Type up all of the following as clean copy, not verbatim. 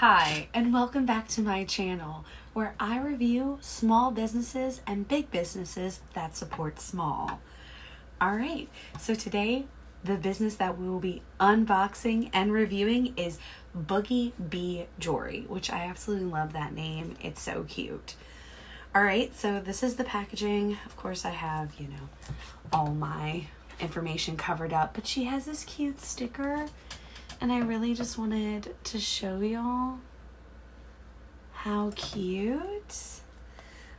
Hi, and welcome back to my channel where I review small businesses and big businesses that support small. Alright, so today the business that we will be unboxing and reviewing is Boogie.bee.jewelry, which I absolutely love that name. It's so cute. Alright, so this is the packaging. Of course I have, all my information covered up, but she has this cute sticker. And I really just wanted to show y'all how cute.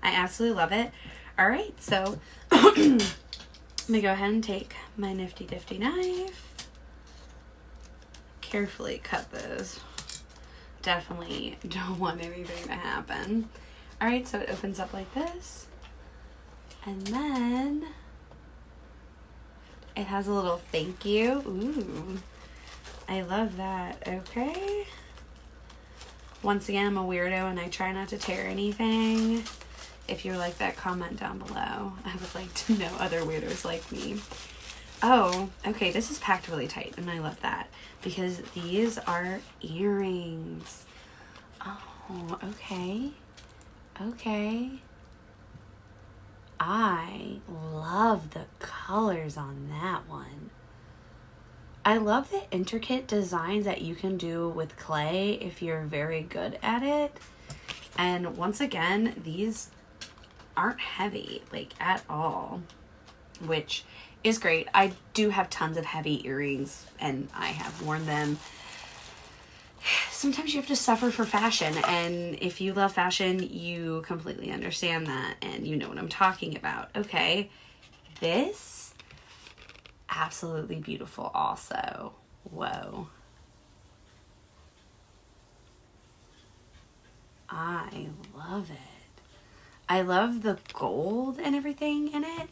I absolutely love it. All right, so I'm gonna go ahead and take my nifty difty knife. Carefully cut this. Definitely don't want anything to happen. All right, so it opens up like this. And then it has a little thank you. Ooh. I love that. Okay. Once again, I'm a weirdo and I try not to tear anything. If you're like that, comment down below. I would like to know other weirdos like me. Oh, okay. This is packed really tight and I love that because these are earrings. Oh, okay. Okay. I love the colors on that one. I love the intricate designs that you can do with clay if you're very good at it. And once again, these aren't heavy, like, at all, which is great. I do have tons of heavy earrings and I have worn them. Sometimes you have to suffer for fashion, and if you love fashion, you completely understand that and you know what I'm talking about. Okay, this absolutely beautiful also. Whoa. I love it. I love the gold and everything in it.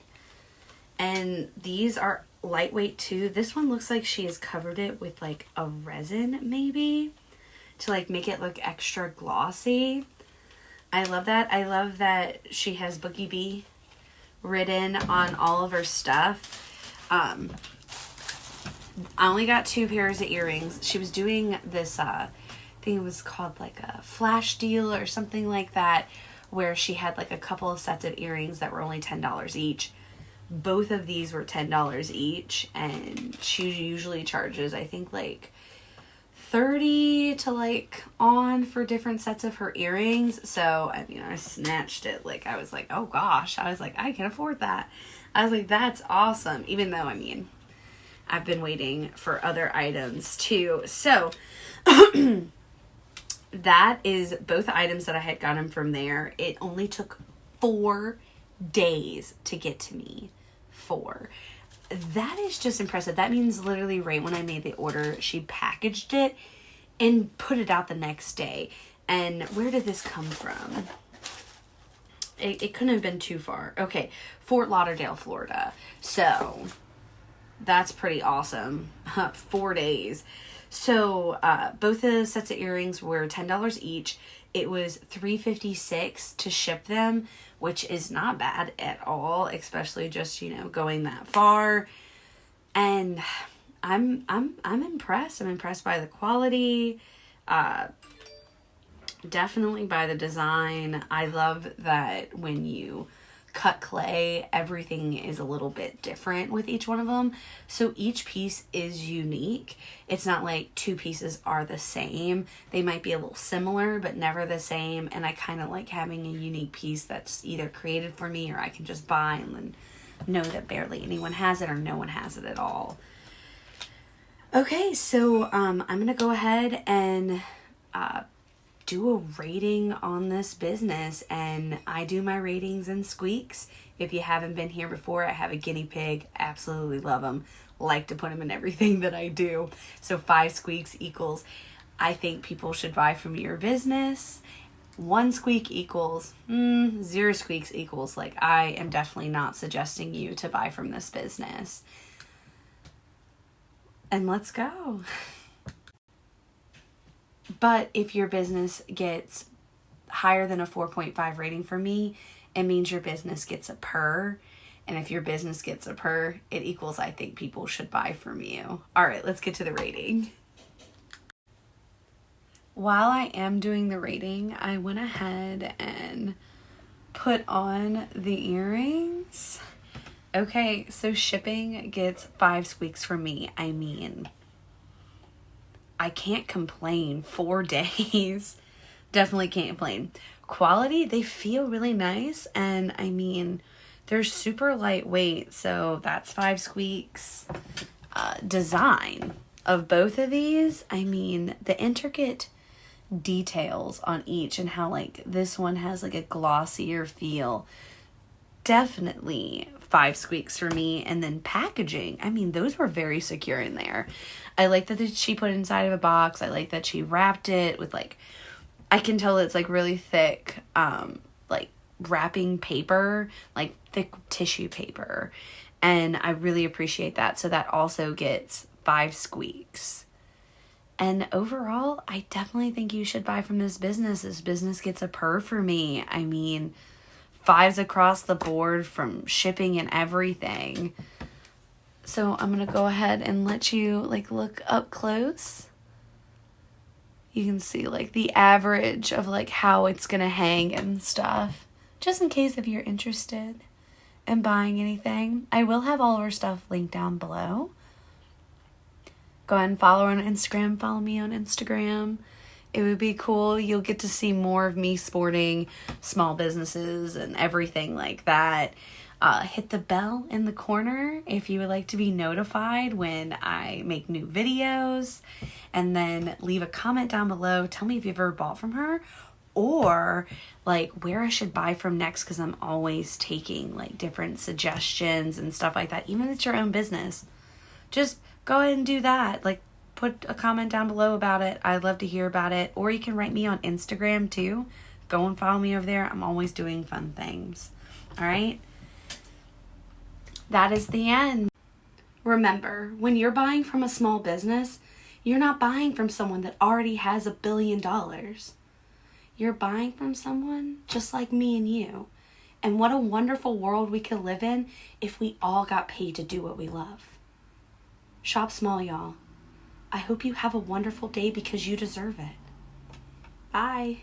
And these are lightweight too. This one looks like she has covered it with like a resin maybe to like make it look extra glossy. I love that. I love that she has Boogie.bee written on all of her stuff. I only got 2 pairs of earrings. She was doing this, I think it was called like a flash deal or something like that, where she had like a couple of sets of earrings that were only $10 each. Both of these were $10 each, and she usually charges, I think, like $30 to like on for different sets of her earrings. So, I mean, I snatched it. Like, I was like, oh gosh. I was like, I can afford that. I was like, that's awesome. Even though, I mean, I've been waiting for other items too. So, that is both items that I had gotten from there. It only took 4 days to get to me. 4. That is just impressive. That means literally right when I made the order, she packaged it and put it out the next day. And where did this come from? It couldn't have been too far. Okay, Fort Lauderdale, Florida. So that's pretty awesome. 4 days. So both the sets of earrings were $10 each. It was $3.56 to ship them, which is not bad at all, especially just, going that far. And I'm impressed. I'm impressed by the quality. Definitely by the design. I love that when you cut clay, everything is a little bit different with each one of them. So each piece is unique. It's not like 2 pieces are the same. They might be a little similar, but never the same. And I kind of like having a unique piece that's either created for me or I can just buy and then know that barely anyone has it or no one has it at all. Okay, so I'm going to go ahead and do a rating on this business, and I do my ratings in squeaks. If you haven't been here before, I have a guinea pig. Absolutely love them. Like to put them in everything that I do. So 5 squeaks equals I think people should buy from your business. 1 squeak equals 0 squeaks equals like I am definitely not suggesting you to buy from this business. And let's go. But if your business gets higher than a 4.5 rating for me, it means your business gets a purr. And if your business gets a purr, it equals I think people should buy from you. All right, let's get to the rating. while I am doing the rating, I went ahead and put on the earrings. Okay, so shipping gets 5 squeaks from me. I mean, I can't complain. 4 days. Definitely can't complain. Quality, they feel really nice. And I mean, they're super lightweight. So that's 5 squeaks. Design of both of these, I mean, the intricate details on each and how like this one has like a glossier feel. Definitely 5 squeaks for me. And then packaging, I mean, those were very secure in there. I like that she put it inside of a box. I like that she wrapped it with like, I can tell it's like really thick, like wrapping paper, like thick tissue paper. And I really appreciate that. So that also gets 5 squeaks. And overall, I definitely think you should buy from this business. This business gets a purr for me. I mean, 5s across the board from shipping and everything. So I'm going to go ahead and let you like look up close. You can see like the average of like how it's going to hang and stuff. Just in case if you're interested in buying anything. I will have all of our stuff linked down below. Go ahead and follow her on Instagram. Follow me on Instagram. It would be cool. You'll get to see more of me sporting small businesses and everything like that. Hit the bell in the corner if you would like to be notified when I make new videos. And then leave a comment down below. Tell me if you've ever bought from her or like where I should buy from next, because I'm always taking like different suggestions and stuff like that. Even if it's your own business, just go ahead and do that. Like put a comment down below about it. I'd love to hear about it. Or you can write me on Instagram too. Go and follow me over there. I'm always doing fun things. All right. That is the end. Remember, when you're buying from a small business, you're not buying from someone that already has $1 billion. You're buying from someone just like me and you. And what a wonderful world we could live in if we all got paid to do what we love. Shop small, y'all. I hope you have a wonderful day because you deserve it. Bye.